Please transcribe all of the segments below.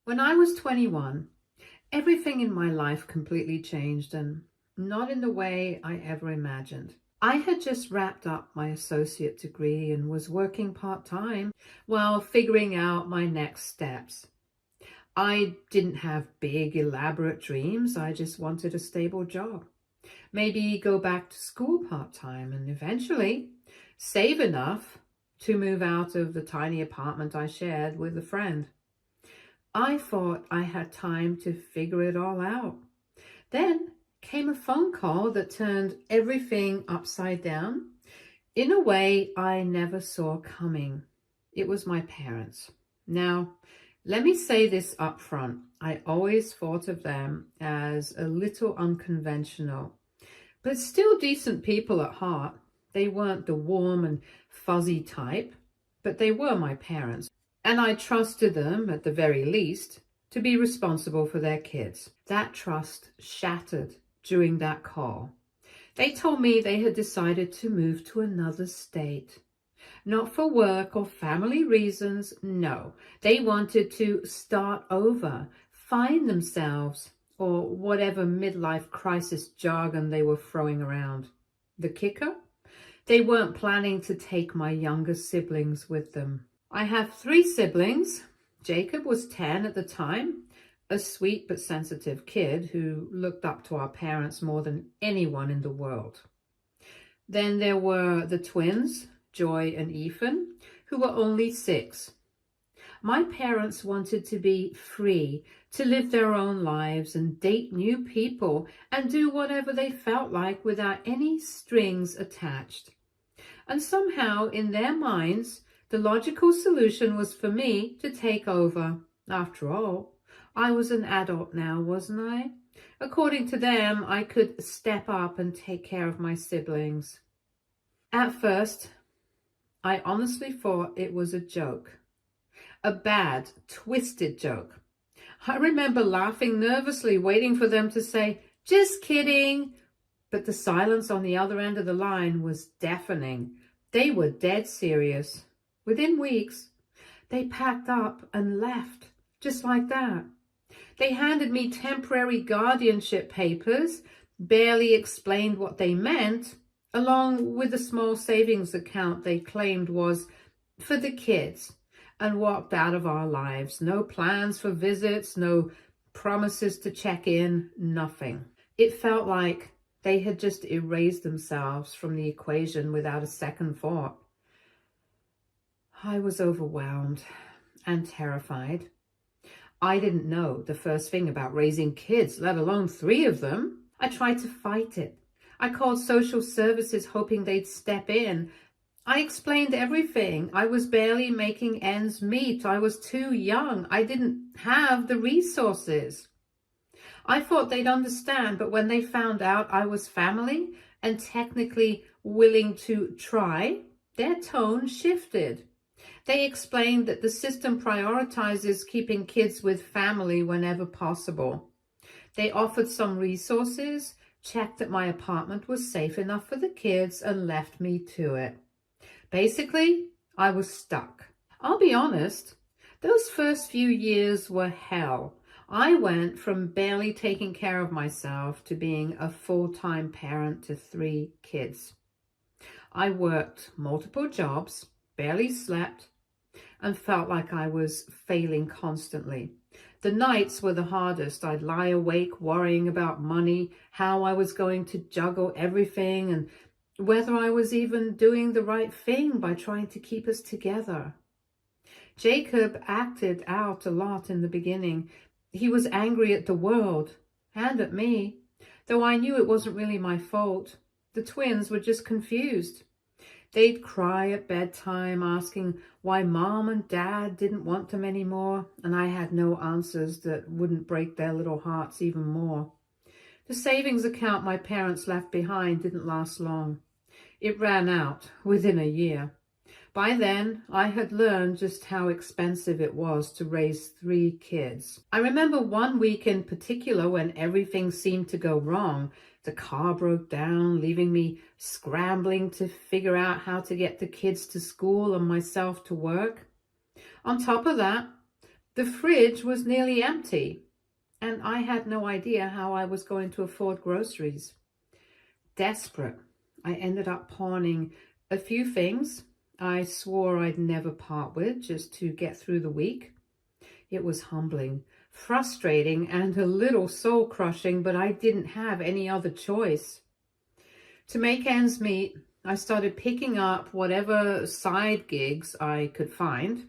When I was 21, everything in my life completely changed, and not in the way I ever imagined. I had just wrapped up my associate degree and was working part-time while figuring out my next steps. I didn't have big, elaborate dreams. I just wanted a stable job. Maybe go back to school part-time and eventually save enough to move out of the tiny apartment I shared with a friend. I thought I had time to figure it all out. Then came a phone call that turned everything upside down in a way I never saw coming. It was my parents. Now, let me say this up front. I always thought of them as a little unconventional, but still decent people at heart. They weren't the warm and fuzzy type, but they were my parents. And I trusted them, at the very least, to be responsible for their kids. That trust shattered during that call. They told me they had decided to move to another state. Not for work or family reasons, no. They wanted to start over, find themselves, or whatever midlife crisis jargon they were throwing around. The kicker? They weren't planning to take my younger siblings with them. I have 3 siblings. Jacob was 10 at the time, a sweet but sensitive kid who looked up to our parents more than anyone in the world. Then there were the twins, Joy and Ethan, who were only 6. My parents wanted to be free, to live their own lives and date new people and do whatever they felt like without any strings attached. And somehow, in their minds, the logical solution was for me to take over. After all, I was an adult now, wasn't I? According to them, I could step up and take care of my siblings. At first, I honestly thought it was a joke. A bad, twisted joke. I remember laughing nervously, waiting for them to say, "Just kidding." But the silence on the other end of the line was deafening. They were dead serious. Within weeks, they packed up and left, just like that. They handed me temporary guardianship papers, barely explained what they meant, along with a small savings account they claimed was for the kids, and walked out of our lives. No plans for visits, no promises to check in, nothing. It felt like they had just erased themselves from the equation without a second thought. I was overwhelmed and terrified. I didn't know the first thing about raising kids, let alone 3 of them. I tried to fight it. I called social services hoping they'd step in. I explained everything. I was barely making ends meet. I was too young. I didn't have the resources. I thought they'd understand, but when they found out I was family and technically willing to try, their tone shifted. They explained that the system prioritizes keeping kids with family whenever possible. They offered some resources, checked that my apartment was safe enough for the kids, and left me to it. Basically, I was stuck. I'll be honest, those first few years were hell. I went from barely taking care of myself to being a full-time parent to 3 kids. I worked multiple jobs, barely slept, and felt like I was failing constantly. The nights were the hardest. I'd lie awake worrying about money, how I was going to juggle everything, and whether I was even doing the right thing by trying to keep us together. Jacob acted out a lot in the beginning. He was angry at the world and at me, though I knew it wasn't really my fault. The twins were just confused. They'd cry at bedtime, asking why Mom and Dad didn't want them anymore, and I had no answers that wouldn't break their little hearts even more. The savings account my parents left behind didn't last long. It ran out within a year. By then, I had learned just how expensive it was to raise 3 kids. I remember one week in particular when everything seemed to go wrong. The car broke down, leaving me scrambling to figure out how to get the kids to school and myself to work. On top of that, The fridge was nearly empty, and I had no idea how I was going to afford groceries. Desperate, I ended up pawning a few things I swore I'd never part with just to get through the week. It was humbling, frustrating, and a little soul-crushing, but I didn't have any other choice. To make ends meet, I started picking up whatever side gigs I could find.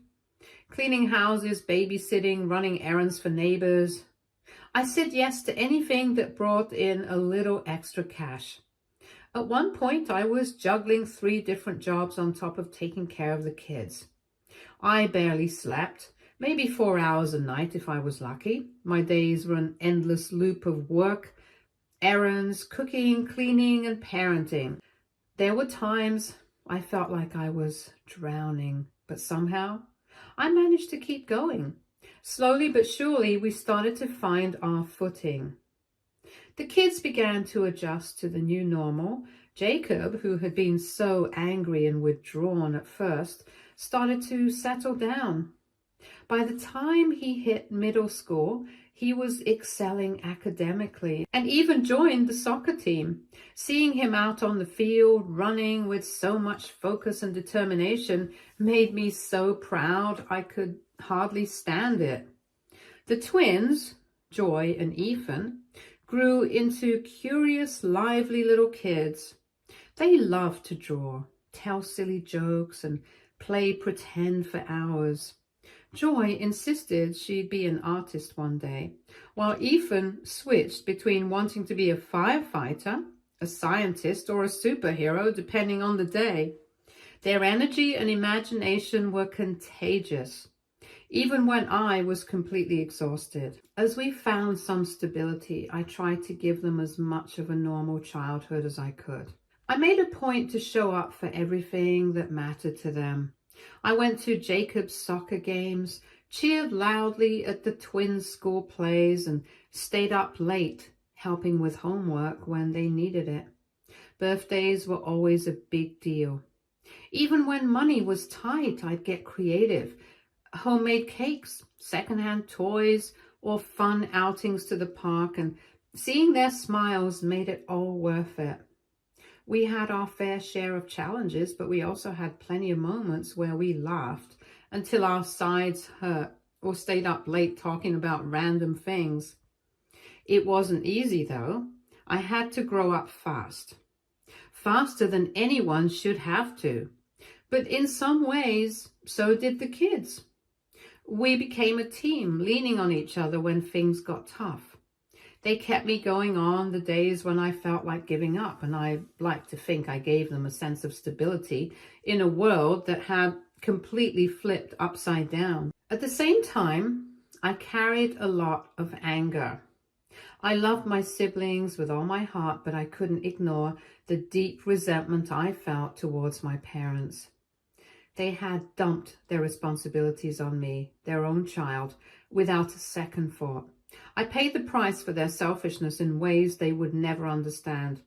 Cleaning houses, babysitting, running errands for neighbors. I said yes to anything that brought in a little extra cash. At one point, I was juggling 3 different jobs on top of taking care of the kids. I barely slept, maybe 4 hours a night if I was lucky. My days were an endless loop of work, errands, cooking, cleaning, and parenting. There were times I felt like I was drowning, but somehow I managed to keep going. Slowly but surely, we started to find our footing. The kids began to adjust to the new normal. Jacob, who had been so angry and withdrawn at first, started to settle down. By the time he hit middle school, he was excelling academically and even joined the soccer team. Seeing him out on the field, running with so much focus and determination, made me so proud I could hardly stand it. The twins, Joy and Ethan, grew into curious, lively little kids. They loved to draw, tell silly jokes, and play pretend for hours. Joy insisted she'd be an artist one day, while Ethan switched between wanting to be a firefighter, a scientist, or a superhero, depending on the day. Their energy and imagination were contagious, even when I was completely exhausted. As we found some stability, I tried to give them as much of a normal childhood as I could. I made a point to show up for everything that mattered to them. I went to Jacob's soccer games, cheered loudly at the twins' school plays, and stayed up late helping with homework when they needed it. Birthdays were always a big deal. Even when money was tight, I'd get creative. Homemade cakes, secondhand toys, or fun outings to the park, and seeing their smiles made it all worth it. We had our fair share of challenges, but we also had plenty of moments where we laughed until our sides hurt or stayed up late talking about random things. It wasn't easy, though. I had to grow up fast. Faster than anyone should have to. But in some ways, so did the kids. We became a team, leaning on each other when things got tough. They kept me going on the days when I felt like giving up, and I like to think I gave them a sense of stability in a world that had completely flipped upside down. At the same time, I carried a lot of anger. I loved my siblings with all my heart, but I couldn't ignore the deep resentment I felt towards my parents. They had dumped their responsibilities on me, their own child, without a second thought. I paid the price for their selfishness in ways they would never understand.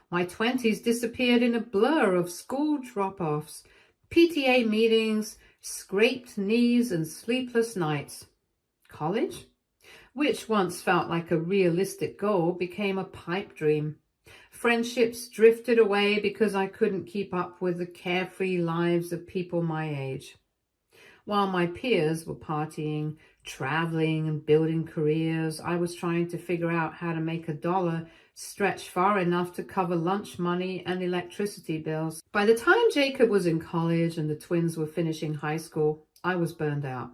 My 20s disappeared in a blur of school drop-offs, PTA meetings, scraped knees, and sleepless nights. College, which once felt like a realistic goal, became a pipe dream. Friendships drifted away because I couldn't keep up with the carefree lives of people my age. While my peers were partying, traveling, and building careers, I was trying to figure out how to make $1 stretch far enough to cover lunch money and electricity bills. By the time Jacob was in college and the twins were finishing high school, I was burned out.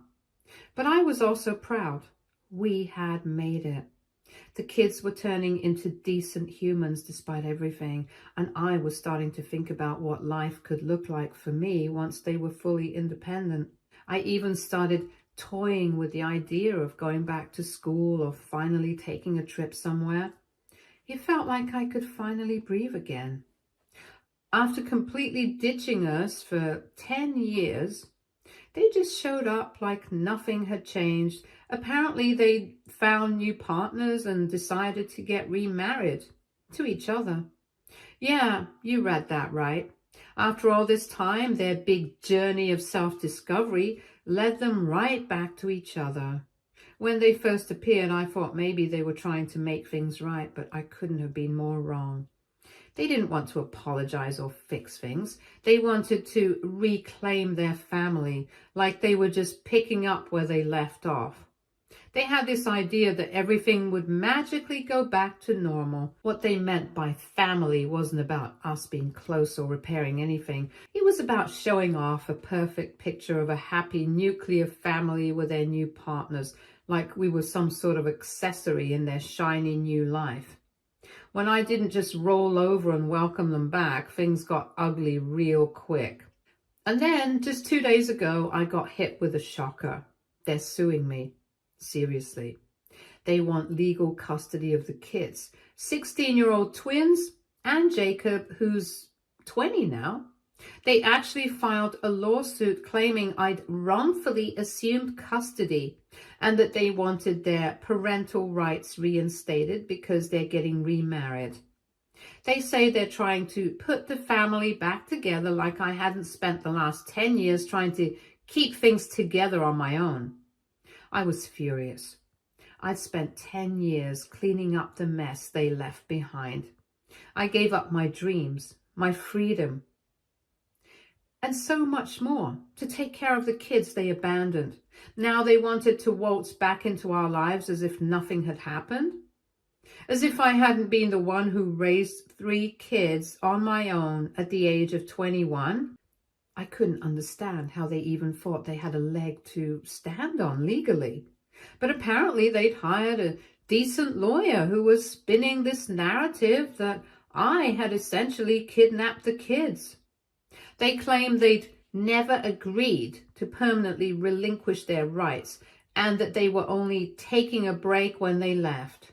But I was also proud. We had made it. The kids were turning into decent humans despite everything, and I was starting to think about what life could look like for me once they were fully independent. I even started toying with the idea of going back to school or finally taking a trip somewhere. It felt like I could finally breathe again. After completely ditching us for 10 years, they just showed up like nothing had changed. Apparently they found new partners and decided to get remarried to each other. Yeah, you read that right. After all this time, their big journey of self-discovery led them right back to each other. When they first appeared, I thought maybe they were trying to make things right, but I couldn't have been more wrong. They didn't want to apologize or fix things. They wanted to reclaim their family, like they were just picking up where they left off. They had this idea that everything would magically go back to normal. What they meant by family wasn't about us being close or repairing anything. It was about showing off a perfect picture of a happy nuclear family with their new partners, like we were some sort of accessory in their shiny new life. When I didn't just roll over and welcome them back, things got ugly real quick. And then, just 2 days ago, I got hit with a shocker. They're suing me. Seriously. They want legal custody of the kids. 16-year-old twins and Jacob, who's 20 now. They actually filed a lawsuit claiming I'd wrongfully assumed custody and that they wanted their parental rights reinstated because they're getting remarried. They say they're trying to put the family back together like I hadn't spent the last 10 years trying to keep things together on my own. I was furious. I'd spent 10 years cleaning up the mess they left behind. I gave up my dreams, my freedom, and so much more to take care of the kids they abandoned. Now they wanted to waltz back into our lives as if nothing had happened. As if I hadn't been the one who raised 3 kids on my own at the age of 21. I couldn't understand how they even thought they had a leg to stand on legally. But apparently they'd hired a decent lawyer who was spinning this narrative that I had essentially kidnapped the kids. They claimed they'd never agreed to permanently relinquish their rights and that they were only taking a break when they left.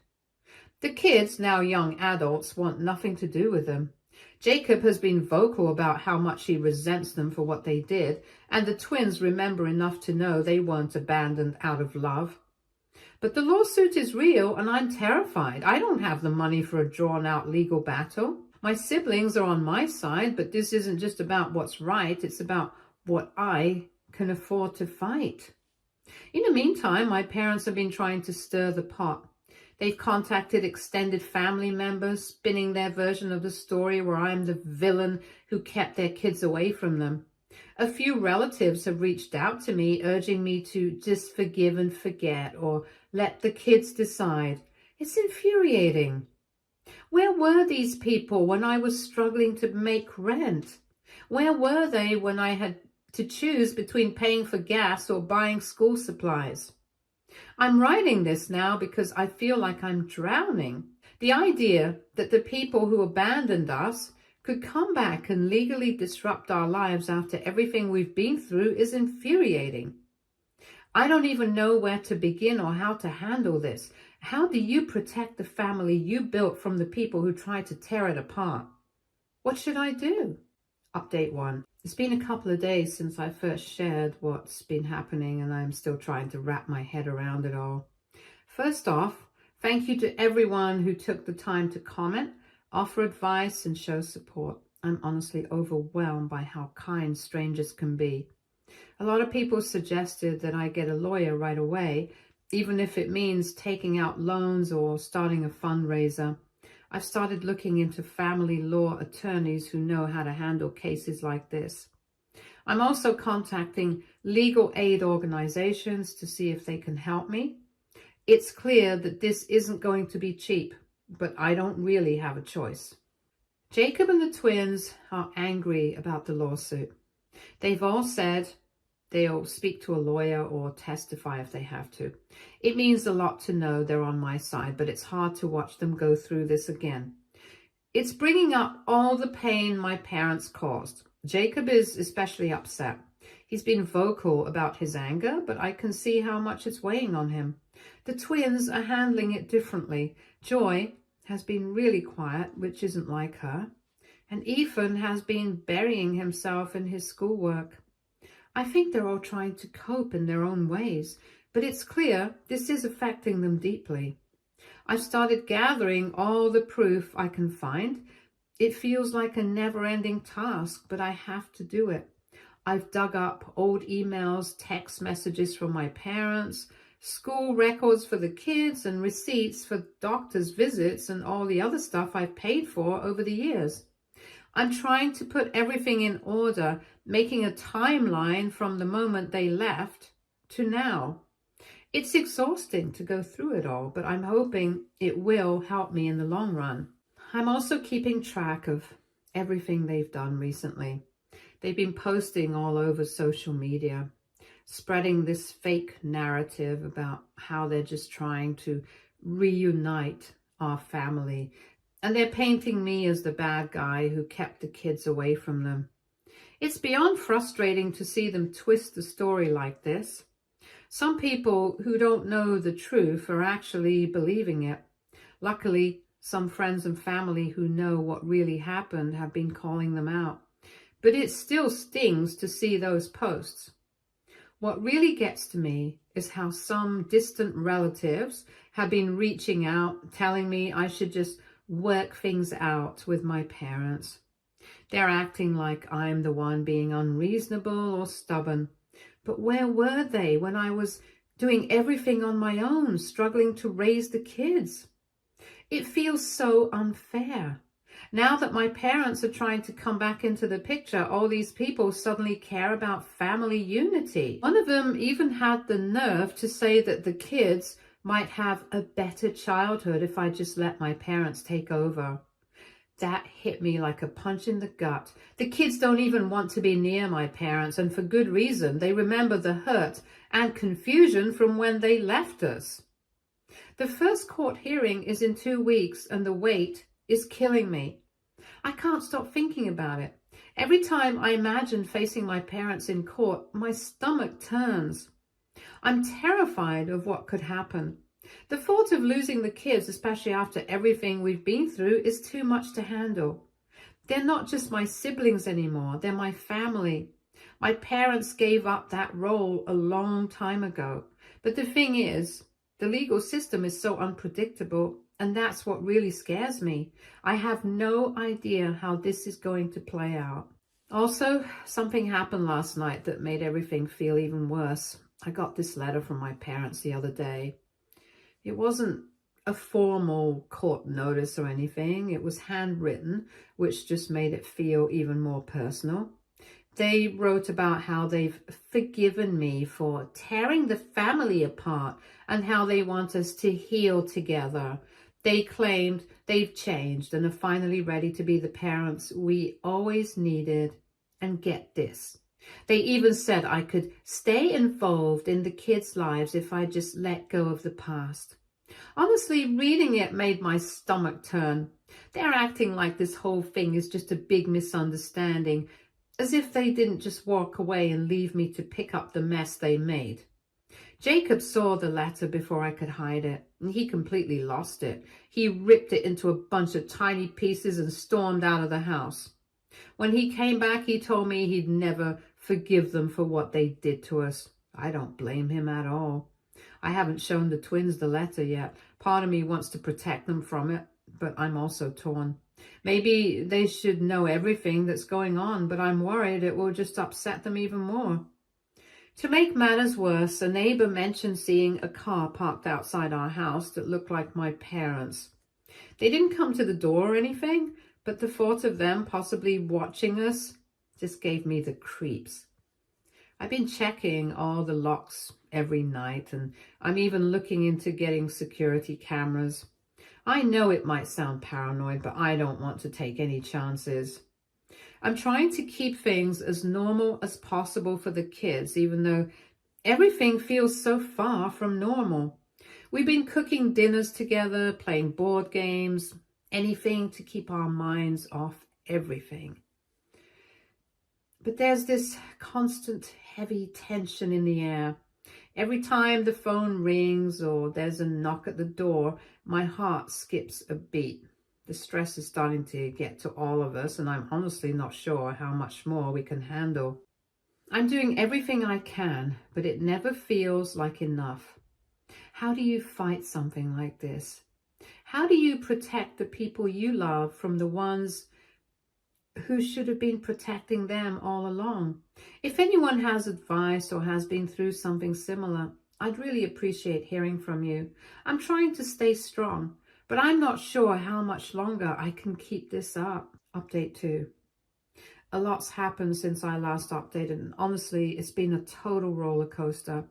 The kids, now young adults, want nothing to do with them. Jacob has been vocal about how much he resents them for what they did, and the twins remember enough to know they weren't abandoned out of love. But the lawsuit is real, and I'm terrified. I don't have the money for a drawn-out legal battle. My siblings are on my side, but this isn't just about what's right. It's about what I can afford to fight. In the meantime, my parents have been trying to stir the pot. They've contacted extended family members, spinning their version of the story where I'm the villain who kept their kids away from them. A few relatives have reached out to me, urging me to just forgive and forget or let the kids decide. It's infuriating. Where were these people when I was struggling to make rent? Where were they when I had to choose between paying for gas or buying school supplies? I'm writing this now because I feel like I'm drowning. The idea that the people who abandoned us could come back and legally disrupt our lives after everything we've been through is infuriating. I don't even know where to begin or how to handle this. How do you protect the family you built from the people who tried to tear it apart? What should I do? Update 1. It's been a couple of days since I first shared what's been happening, and I'm still trying to wrap my head around it all. First off, thank you to everyone who took the time to comment, offer advice, and show support. I'm honestly overwhelmed by how kind strangers can be. A lot of people suggested that I get a lawyer right away, even if it means taking out loans or starting a fundraiser. I've started looking into family law attorneys who know how to handle cases like this. I'm also contacting legal aid organizations to see if they can help me. It's clear that this isn't going to be cheap, but I don't really have a choice. Jacob and the twins are angry about the lawsuit. They've all said they'll speak to a lawyer or testify if they have to. It means a lot to know they're on my side, but it's hard to watch them go through this again. It's bringing up all the pain my parents caused. Jacob is especially upset. He's been vocal about his anger, but I can see how much it's weighing on him. The twins are handling it differently. Joy has been really quiet, which isn't like her. And Ethan has been burying himself in his schoolwork. I think they're all trying to cope in their own ways, but it's clear this is affecting them deeply. I've started gathering all the proof I can find. It feels like a never-ending task, but I have to do it. I've dug up old emails, text messages from my parents, school records for the kids, and receipts for doctor's visits and all the other stuff I've paid for over the years. I'm trying to put everything in order, making a timeline from the moment they left to now. It's exhausting to go through it all, but I'm hoping it will help me in the long run. I'm also keeping track of everything they've done recently. They've been posting all over social media, spreading this fake narrative about how they're just trying to reunite our family. And they're painting me as the bad guy who kept the kids away from them. It's beyond frustrating to see them twist the story like this. Some people who don't know the truth are actually believing it. Luckily, some friends and family who know what really happened have been calling them out. But it still stings to see those posts. What really gets to me is how some distant relatives have been reaching out, telling me I should just work things out with my parents. They're acting like I'm the one being unreasonable or stubborn. But where were they when I was doing everything on my own, struggling to raise the kids? It feels so unfair. Now that my parents are trying to come back into the picture, all these people suddenly care about family unity. One of them even had the nerve to say that the kids might have a better childhood if I just let my parents take over. That hit me like a punch in the gut. The kids don't even want to be near my parents, and for good reason. They remember the hurt and confusion from when they left us. The first court hearing is in 2 weeks, and the wait is killing me. I can't stop thinking about it. Every time I imagine facing my parents in court, my stomach turns. I'm terrified of what could happen. The thought of losing the kids, especially after everything we've been through, is too much to handle. They're not just my siblings anymore, they're my family. My parents gave up that role a long time ago. But the thing is, the legal system is so unpredictable, and that's what really scares me. I have no idea how this is going to play out. Also, something happened last night that made everything feel even worse. I got this letter from my parents the other day. It wasn't a formal court notice or anything. It was handwritten, which just made it feel even more personal. They wrote about how they've forgiven me for tearing the family apart and how they want us to heal together. They claimed they've changed and are finally ready to be the parents we always needed. And get this, they even said I could stay involved in the kids' lives if I just let go of the past. Honestly, reading it made my stomach turn. They're acting like this whole thing is just a big misunderstanding, as if they didn't just walk away and leave me to pick up the mess they made. Jacob saw the letter before I could hide it, and he completely lost it. He ripped it into a bunch of tiny pieces and stormed out of the house. When he came back, he told me he'd never forgive them for what they did to us. I don't blame him at all. I haven't shown the twins the letter yet. Part of me wants to protect them from it, but I'm also torn. Maybe they should know everything that's going on, but I'm worried it will just upset them even more. To make matters worse, a neighbor mentioned seeing a car parked outside our house that looked like my parents. They didn't come to the door or anything, but the thought of them possibly watching us just gave me the creeps. I've been checking all the locks every night, and I'm even looking into getting security cameras. I know it might sound paranoid, but I don't want to take any chances. I'm trying to keep things as normal as possible for the kids, even though everything feels so far from normal. We've been cooking dinners together, playing board games, anything to keep our minds off everything. But there's this constant heavy tension in the air. Every time the phone rings or there's a knock at the door, my heart skips a beat. The stress is starting to get to all of us, and I'm honestly not sure how much more we can handle. I'm doing everything I can, but it never feels like enough. How do you fight something like this? How do you protect the people you love from the ones who should have been protecting them all along. If anyone has advice or has been through something similar, I'd really appreciate hearing from you. I'm trying to stay strong, but I'm not sure how much longer I can keep this up. Update 2. A lot's happened since I last updated, and honestly, it's been a total roller coaster.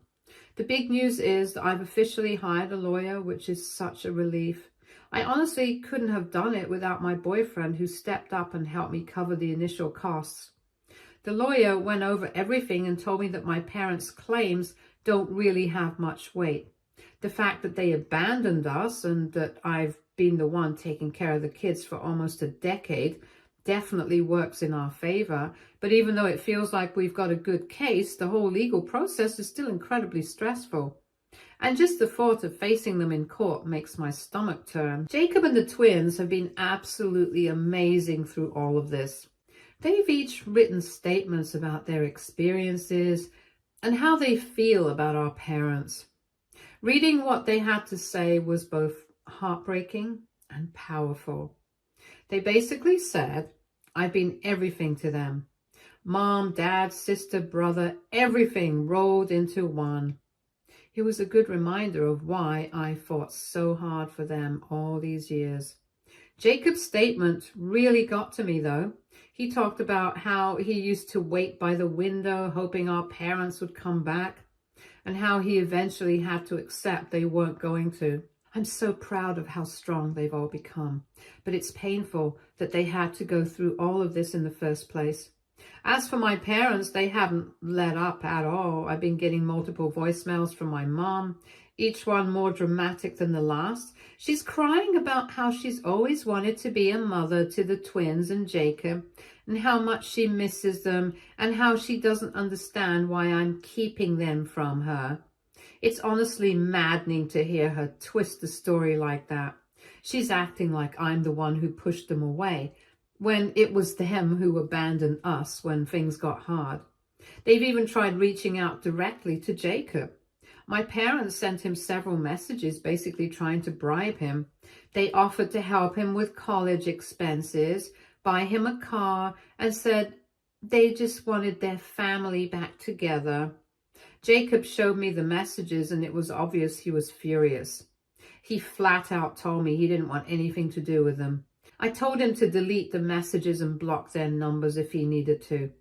The big news is that I've officially hired a lawyer, which is such a relief. I honestly couldn't have done it without my boyfriend, who stepped up and helped me cover the initial costs. The lawyer went over everything and told me that my parents' claims don't really have much weight. The fact that they abandoned us and that I've been the one taking care of the kids for almost a decade definitely works in our favor. But even though it feels like we've got a good case, the whole legal process is still incredibly stressful. And just the thought of facing them in court makes my stomach turn. Jacob and the twins have been absolutely amazing through all of this. They've each written statements about their experiences and how they feel about our parents. Reading what they had to say was both heartbreaking and powerful. They basically said, I've been everything to them. Mom, dad, sister, brother, everything rolled into one. It was a good reminder of why I fought so hard for them all these years. Jacob's statement really got to me, though. He talked about how he used to wait by the window hoping our parents would come back, and how he eventually had to accept they weren't going to. I'm so proud of how strong they've all become, but it's painful that they had to go through all of this in the first place. As for my parents, they haven't let up at all. I've been getting multiple voicemails from my mom, each one more dramatic than the last. She's crying about how she's always wanted to be a mother to the twins and Jacob, and how much she misses them, and how she doesn't understand why I'm keeping them from her. It's honestly maddening to hear her twist the story like that. She's acting like I'm the one who pushed them away, when it was them who abandoned us when things got hard. They've even tried reaching out directly to Jacob. My parents sent him several messages basically trying to bribe him. They offered to help him with college expenses, buy him a car, and said they just wanted their family back together. Jacob showed me the messages, and it was obvious he was furious. He flat out told me he didn't want anything to do with them. I told him to delete the messages and block their numbers if he needed to.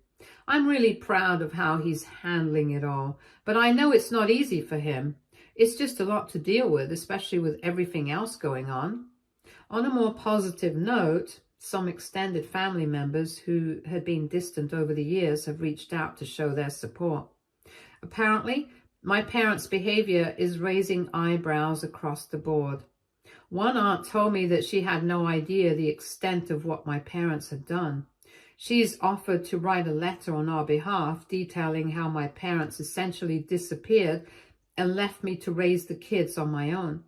I'm really proud of how he's handling it all, but I know it's not easy for him. It's just a lot to deal with, especially with everything else going on. On a more positive note, some extended family members who had been distant over the years have reached out to show their support. Apparently, my parents' behavior is raising eyebrows across the board. One aunt told me that she had no idea the extent of what my parents had done. She's offered to write a letter on our behalf detailing how my parents essentially disappeared and left me to raise the kids on my own.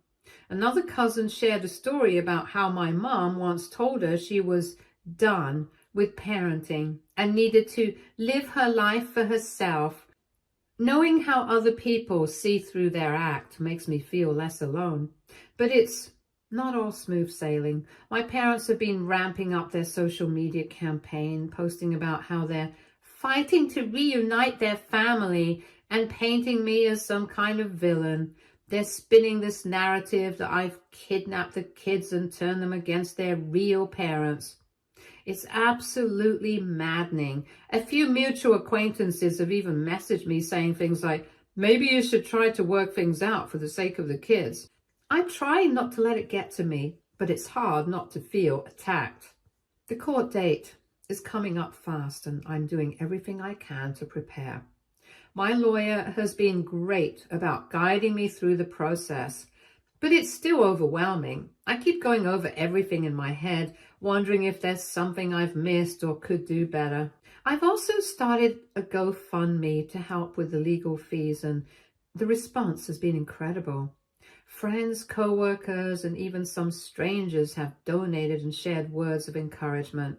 Another cousin shared a story about how my mom once told her she was done with parenting and needed to live her life for herself. Knowing how other people see through their act makes me feel less alone. But it's not all smooth sailing. My parents have been ramping up their social media campaign, posting about how they're fighting to reunite their family and painting me as some kind of villain. They're spinning this narrative that I've kidnapped the kids and turned them against their real parents. It's absolutely maddening. A few mutual acquaintances have even messaged me saying things like, maybe you should try to work things out for the sake of the kids. I'm trying not to let it get to me, but it's hard not to feel attacked. The court date is coming up fast, and I'm doing everything I can to prepare. My lawyer has been great about guiding me through the process, but it's still overwhelming. I keep going over everything in my head, wondering if there's something I've missed or could do better. I've also started a GoFundMe to help with the legal fees, and the response has been incredible. Friends, co-workers, and even some strangers have donated and shared words of encouragement.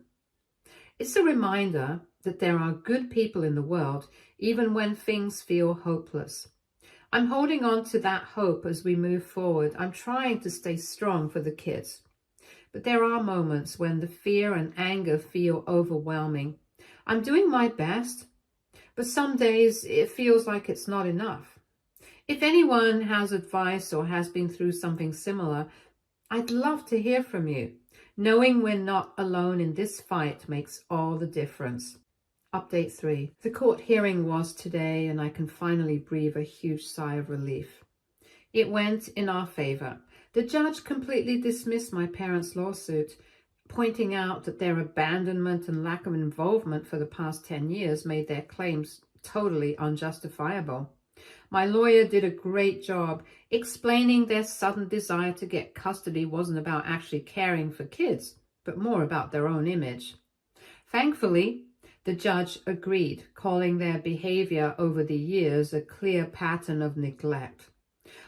It's a reminder that there are good people in the world, even when things feel hopeless. I'm holding on to that hope as we move forward. I'm trying to stay strong for the kids. but there are moments when the fear and anger feel overwhelming. I'm doing my best, but some days it feels like it's not enough. If anyone has advice or has been through something similar, I'd love to hear from you. Knowing we're not alone in this fight makes all the difference. Update 3. The court hearing was today, and I can finally breathe a huge sigh of relief. It went in our favor. The judge completely dismissed my parents' lawsuit, pointing out that their abandonment and lack of involvement for the past 10 years made their claims totally unjustifiable. My lawyer did a great job explaining their sudden desire to get custody wasn't about actually caring for kids, but more about their own image. Thankfully, the judge agreed, calling their behavior over the years a clear pattern of neglect.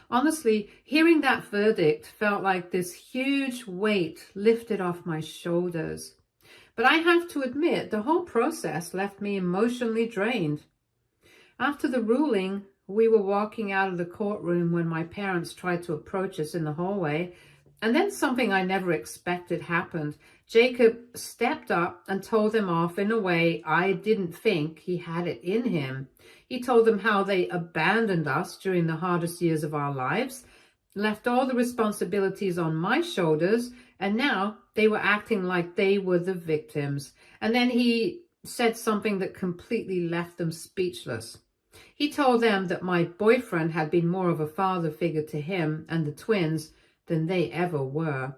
Honestly, hearing that verdict felt like this huge weight lifted off my shoulders. But I have to admit, the whole process left me emotionally drained. After the ruling, we were walking out of the courtroom when my parents tried to approach us in the hallway, and then something I never expected happened. Jacob stepped up and told them off in a way I didn't think he had it in him. He told them how they abandoned us during the hardest years of our lives, left all the responsibilities on my shoulders, and now they were acting like they were the victims. And then he said something that completely left them speechless. He told them that my boyfriend had been more of a father figure to him and the twins than they ever were.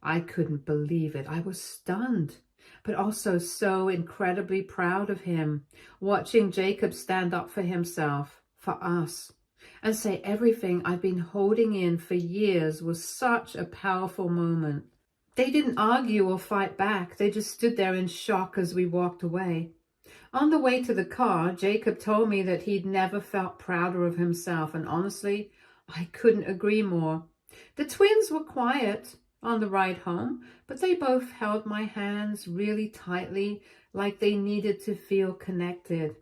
I couldn't believe it. I was stunned, but also so incredibly proud of him, watching Jacob stand up for himself, for us, and say everything I've been holding in for years was such a powerful moment. They didn't argue or fight back. They just stood there in shock as we walked away. On the way to the car, Jacob told me that he'd never felt prouder of himself, and honestly, I couldn't agree more. The twins were quiet on the ride home, but they both held my hands really tightly, like they needed to feel connected.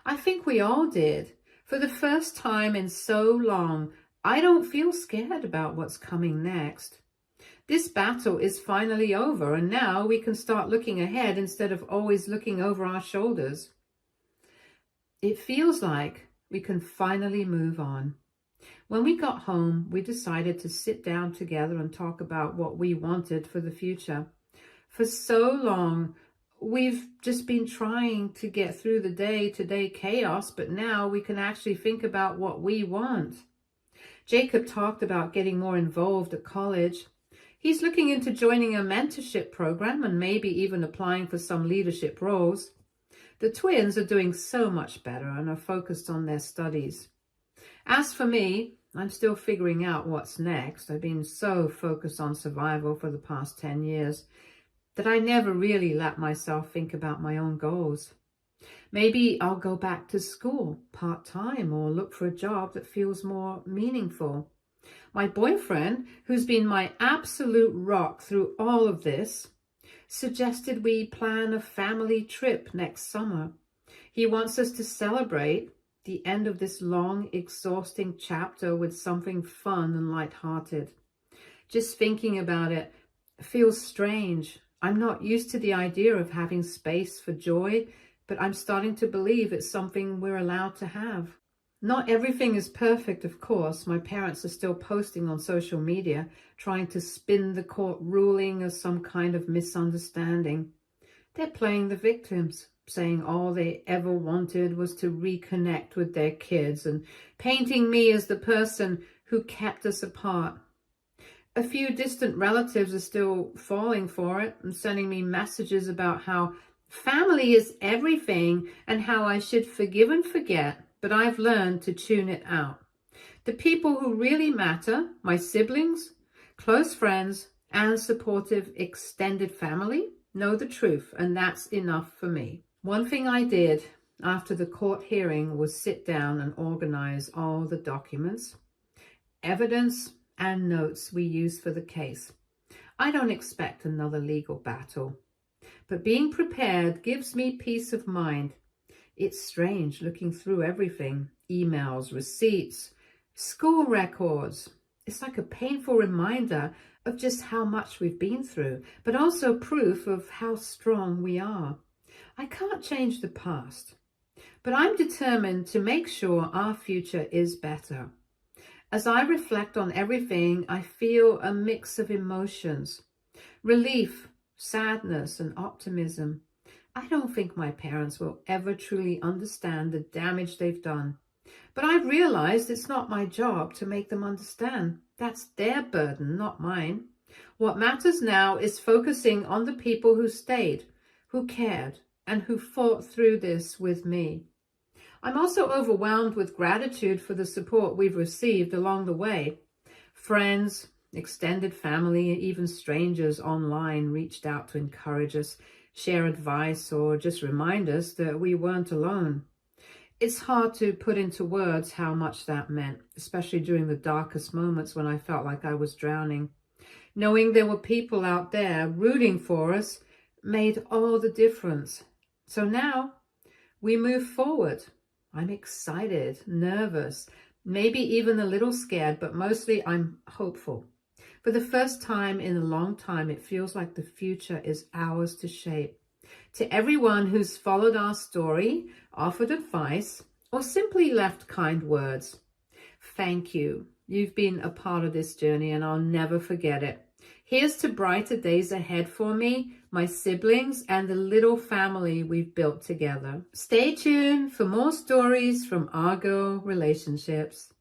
I think we all did. For the first time in so long, I don't feel scared about what's coming next. This battle is finally over, and now we can start looking ahead instead of always looking over our shoulders. It feels like we can finally move on. When we got home, we decided to sit down together and talk about what we wanted for the future. For so long, we've just been trying to get through the day-to-day chaos, but now we can actually think about what we want. Jacob talked about getting more involved at college. He's looking into joining a mentorship program and maybe even applying for some leadership roles. The twins are doing so much better and are focused on their studies. As for me, I'm still figuring out what's next. I've been so focused on survival for the past 10 years that I never really let myself think about my own goals. Maybe I'll go back to school part-time or look for a job that feels more meaningful. My boyfriend, who's been my absolute rock through all of this, suggested we plan a family trip next summer. He wants us to celebrate the end of this long, exhausting chapter with something fun and lighthearted. Just thinking about it feels strange. I'm not used to the idea of having space for joy, but I'm starting to believe it's something we're allowed to have. Not everything is perfect, of course. My parents are still posting on social media, trying to spin the court ruling as some kind of misunderstanding. They're playing the victims, saying all they ever wanted was to reconnect with their kids and painting me as the person who kept us apart. A few distant relatives are still falling for it and sending me messages about how family is everything and how I should forgive and forget, but I've learned to tune it out. The people who really matter, my siblings, close friends, and supportive extended family, know the truth, and that's enough for me. One thing I did after the court hearing was sit down and organize all the documents, evidence, and notes we use for the case. I don't expect another legal battle, but being prepared gives me peace of mind. It's strange looking through everything, emails, receipts, school records. It's like a painful reminder of just how much we've been through, but also proof of how strong we are. I can't change the past, but I'm determined to make sure our future is better. As I reflect on everything, I feel a mix of emotions: relief, sadness, and optimism. I don't think my parents will ever truly understand the damage they've done. But I've realized it's not my job to make them understand. That's their burden, not mine. What matters now is focusing on the people who stayed, who cared, and who fought through this with me. I'm also overwhelmed with gratitude for the support we've received along the way. Friends, extended family, even strangers online reached out to encourage us, share advice, or just remind us that we weren't alone. It's hard to put into words how much that meant, especially during the darkest moments when I felt like I was drowning. Knowing there were people out there rooting for us made all the difference. So now we move forward. I'm excited, nervous, maybe even a little scared, but mostly I'm hopeful. For the first time in a long time, it feels like the future is ours to shape. To everyone who's followed our story, offered advice, or simply left kind words, thank you. You've been a part of this journey and I'll never forget it. Here's to brighter days ahead for me, my siblings, and the little family we've built together. Stay tuned for more stories from Argo Relationships.